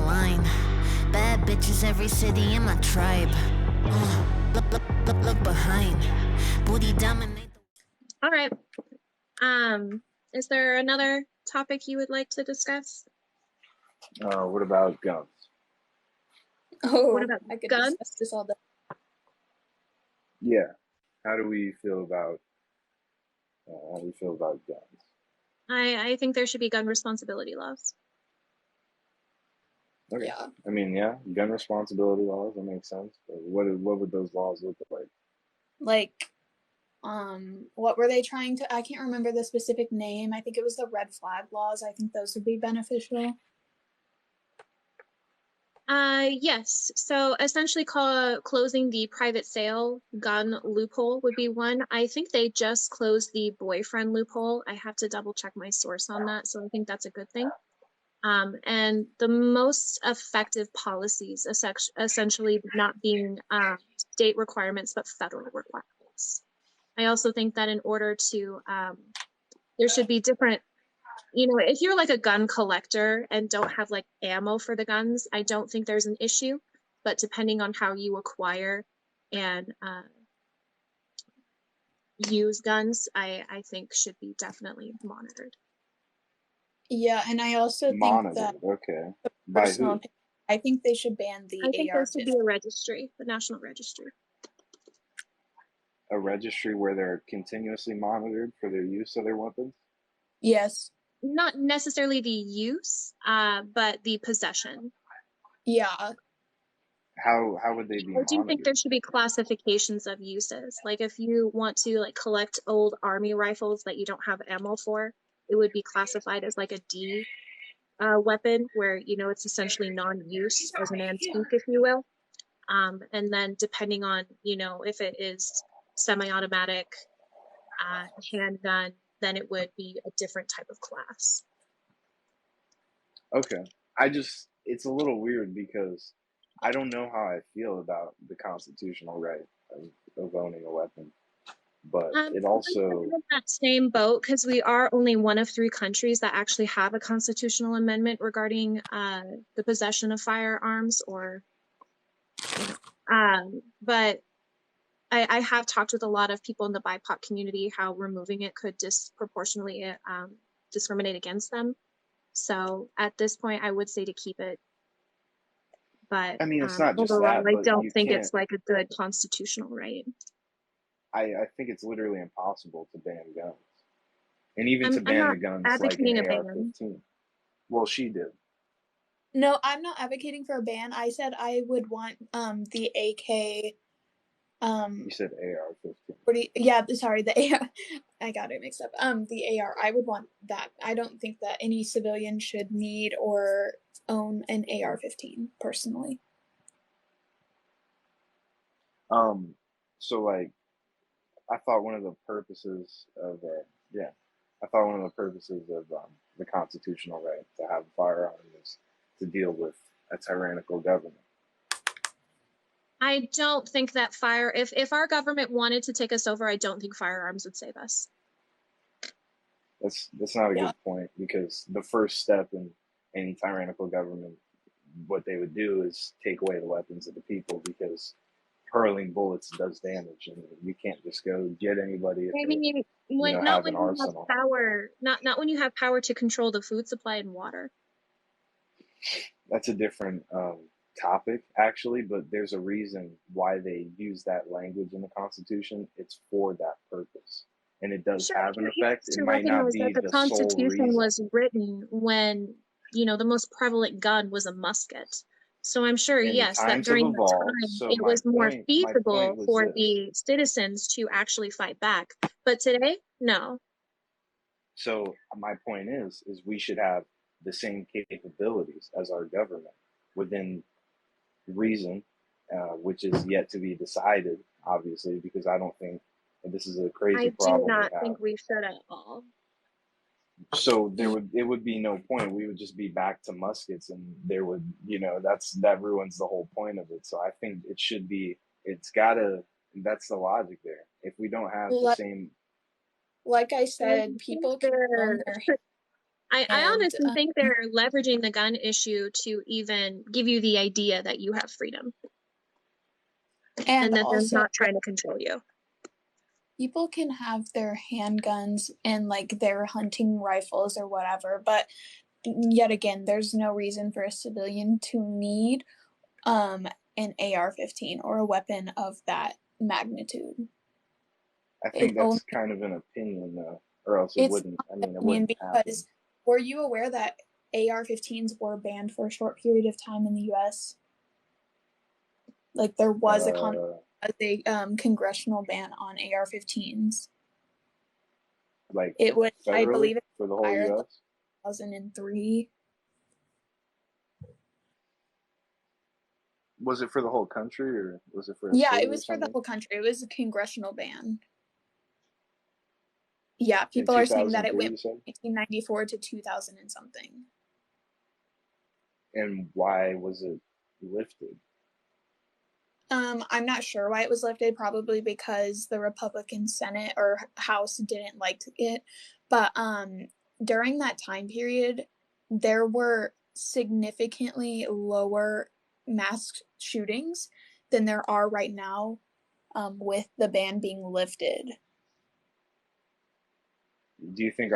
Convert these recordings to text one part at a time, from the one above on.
line. Bad bitches, every city in my tribe. Look behind. Booty dominate. All right. Is there another topic you would like to discuss? What about guns? Oh, What about I could guns? discuss this all day. Yeah. How do we feel about guns? I think there should be gun responsibility laws. Okay. Yeah. I mean, yeah, gun responsibility laws, that makes sense. But what would those laws look like? Like, what were they trying to? I can't remember the specific name. I think it was the red flag laws. I think those would be beneficial. Yes. So essentially, closing the private sale gun loophole would be one. I think they just closed the boyfriend loophole. I have to double check my source on that. So I think that's a good thing. And the most effective policies essentially not being state requirements, but federal requirements. I also think that in order to, there should be different, if you're like a gun collector and don't have like ammo for the guns, I don't think there's an issue. But depending on how you acquire and use guns, I think should be definitely monitored. Yeah, and I also think Monitored, that okay. By who? I think they should ban the I think there should AR-15. be a registry, the national registry. A registry where they're continuously monitored for their use of their weapons? Yes. Not necessarily the use, but the possession. Yeah. How would they be I do think monitored? there should be classifications of uses. Like if you want to like collect old army rifles that you don't have ammo for, it would be classified as like a D weapon where, it's essentially non-use as an antique, if you will. And then depending on, if it is semi-automatic, handgun, then it would be a different type of class. Okay. It's a little weird because I don't know how I feel about the constitutional right of owning a weapon. But it also... I'm in that same boat because we are only one of 3 countries that actually have a constitutional amendment regarding the possession of firearms but I have talked with a lot of people in the BIPOC community how removing it could disproportionately discriminate against them. So at this point, I would say to keep it. But I mean, it's not just overall, that, I but don't you think can't... it's like a good constitutional right. I think it's literally impossible to ban guns. And even to I'm ban not the guns like advocating an a ban. AR-15. Well, she did. No, I'm not advocating for a ban. I said I would want the AK. You said AR-15. Sorry, the AR. I got it mixed up. The AR. I would want that. I don't think that any civilian should need or own an AR-15 personally. So like, I thought one of the purposes of the constitutional right to have a firearm is to deal with a tyrannical government. I don't think that if our government wanted to take us over, I don't think firearms would save us. That's not a good point, because the first step in any tyrannical government, what they would do is take away the weapons of the people, because hurling bullets does damage, and you can't just go get anybody if not when an arsenal. You have power, not when you have power to control the food supply and water. That's a different topic, actually, but there's a reason why they use that language in the Constitution. It's for that purpose, and it does have an effect. It might not be that the the sole Constitution reason. was written when the most prevalent gun was a musket. So I'm sure, yes, that during that time it was more feasible for the citizens to actually fight back. But today, no. So my point is we should have the same capabilities as our government within reason, which is yet to be decided, obviously, because I don't think, and this is a crazy problem. I do not think we should at all. So it would be no point. We would just be back to muskets, and there would, that ruins the whole point of it. So I think that's the logic there. If we don't have the same... Like I said, people can own their... I And honestly think they're leveraging the gun issue to even give you the idea that you have freedom and that they're also not trying to control you. people can have their handguns and like their hunting rifles or whatever, but yet again, there's no reason for a civilian to need an AR-15 or a weapon of that magnitude. I think It that's only, kind of an opinion, though, or else it it's wouldn't. I mean, it opinion wouldn't happen. because were you aware that AR-15s were banned for a short period of time in the U.S.? Like there was a congressional ban on AR-15s. Like It was, I federally believe, it for the whole expired in U.S. 2003. Was it for the whole country, or was it for a Yeah, state it or was for the something? whole country. It was a congressional ban. Yeah, In people are saying that it 2003, went you said? from 1994 to 2000 and something. And why was it lifted? I'm not sure why it was lifted, probably because the Republican Senate or House didn't like it. But during that time period, there were significantly lower mass shootings than there are right now, with the ban being lifted. Do you think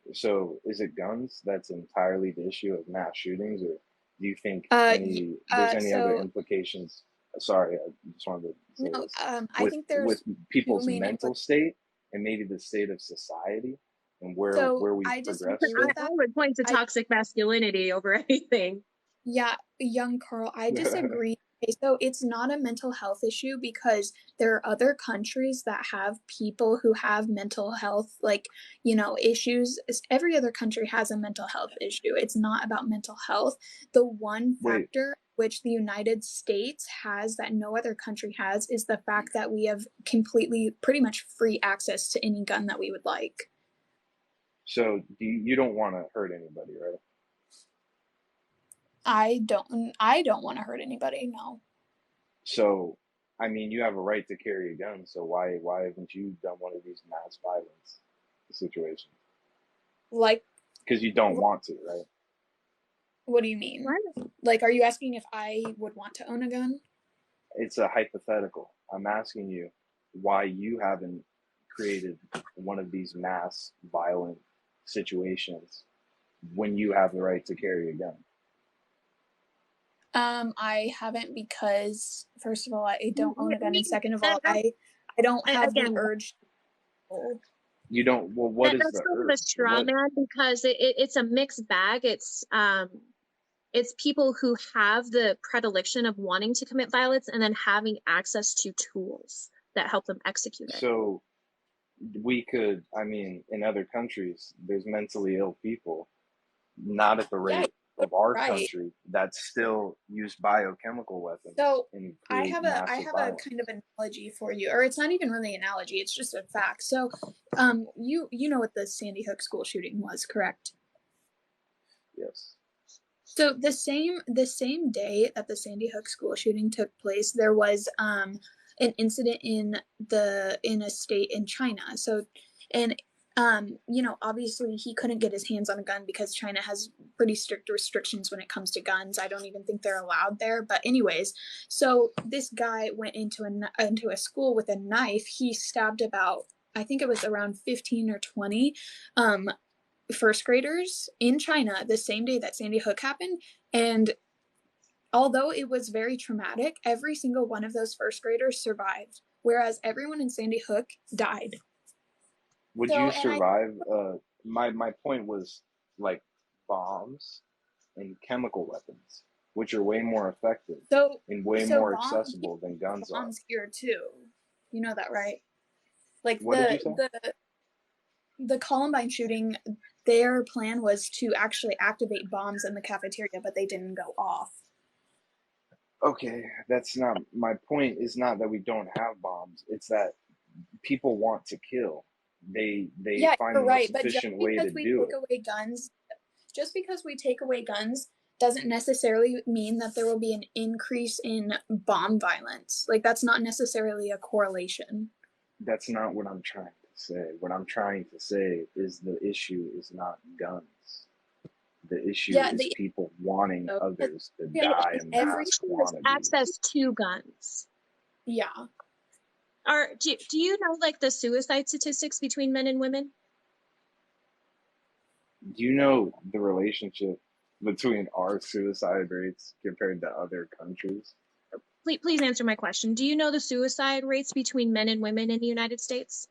is it guns that's entirely the issue of mass shootings, or do you think there's any other So implications? Sorry, I just wanted to say no, this. I think there's With people's two main mental state and maybe the state of society and So where we've I disagree progressed with to. I that. would point to I toxic masculinity over anything. Yeah, young Carl, I disagree. Okay, so it's not a mental health issue because there are other countries that have people who have mental health, like, issues. Every other country has a mental health issue. It's not about mental health. The one Wait, factor which the United States has that no other country has is the fact that we have completely, pretty much free access to any gun that we would like. so you don't want to hurt anybody, right? I don't want to hurt anybody, no. So, I mean, you have a right to carry a gun, so why haven't you done one of these mass violence situations? Like, Because you don't want to, right? what do you mean? What? Like, are you asking if I would want to own a gun? It's a hypothetical. I'm asking you why you haven't created one of these mass violent situations when you have the right to carry a gun. I haven't because first of all, I don't own a gun, and second of all, I- I don't have the again, urge to. You don't. Well, what is that's the sort of a urge? straw What? man because it's a mixed bag. It's people who have the predilection of wanting to commit violence and then having access to tools that help them execute it. So we could. I mean, in other countries, there's mentally ill people, not at the Yeah, rate of our right. country, that still use biochemical weapons So and I create have massive a violence. kind of analogy for you, or it's not even really an analogy, it's just a fact. So, you know what the Sandy Hook school shooting was, correct? Yes. So the same day that the Sandy Hook school shooting took place, there was an incident in a state in China. So, and obviously he couldn't get his hands on a gun because China has pretty strict restrictions when it comes to guns. I don't even think they're allowed there. But anyways, so this guy went into a school with a knife. He stabbed about, I think it was around 15 or 20 first graders in China the same day that Sandy Hook happened. And although it was very traumatic, every single one of those first graders survived, whereas everyone in Sandy Hook died. Would So, you and survive? My point was like bombs and chemical weapons, which are way more effective and way more accessible than guns are. Bombs here too. You know that, right? Like What did you say? the Columbine shooting, their plan was to actually activate bombs in the cafeteria, but they didn't go off. Okay, that's not my point. Is not that we don't have bombs. It's that people want to kill. They Yeah, find you're the right. most But just efficient way because to we do take it. away guns, just because we take away guns doesn't necessarily mean that there will be an increase in bomb violence. Like that's not necessarily a correlation. That's not what I'm trying to say. What I'm trying to say is the issue is not guns. The issue Yeah, is people wanting Oh, others to yeah, die in every- mass Has quantities. access to guns. Yeah. Do you know like the suicide statistics between men and women? Do you know the relationship between our suicide rates compared to other countries? Please answer my question. Do you know the suicide rates between men and women in the United States?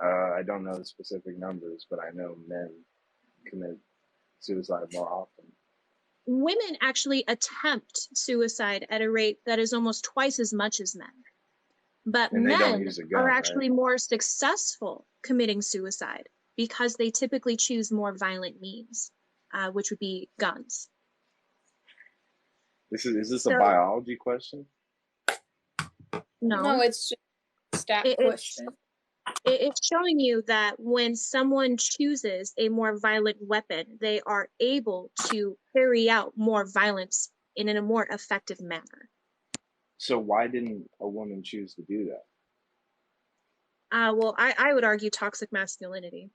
I don't know the specific numbers, but I know men commit suicide more often. Women actually attempt suicide at a rate that is almost twice as much as men. But And they don't men use a gun, are right? actually more successful committing suicide because they typically choose more violent means, which would be guns. Is this a So- biology question? No, No, it's just a stat It- it's- question. it's showing you that when someone chooses a more violent weapon, they are able to carry out more violence in a more effective manner. So why didn't a woman choose to do that? Well, I would argue toxic masculinity.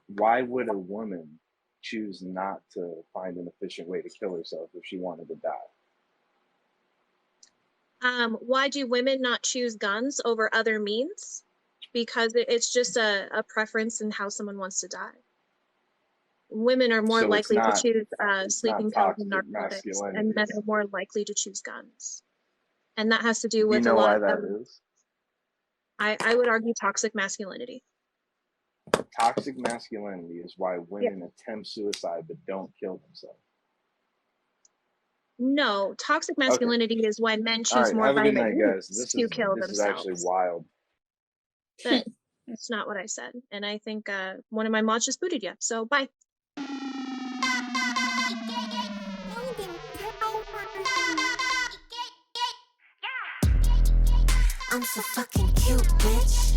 Why would a woman choose not to find an efficient way to kill herself if she wanted to die? Why do women not choose guns over other means? Because it's just a preference in how someone wants to die. Women are more So it's likely not- to choose it's sleeping not pills and toxic narcotics, masculinity. and men are more likely to choose guns. And that has to do Do with you know a why lot that of, is? I would argue toxic masculinity. Toxic masculinity is why women attempt suicide but don't kill themselves. No, toxic masculinity is why men All choose right, more have a good violent night, guys. means to kill this is actually themselves. wild. But it's not what I said. And I think one of my mods just booted you. So bye. I'm so fucking cute, bitch.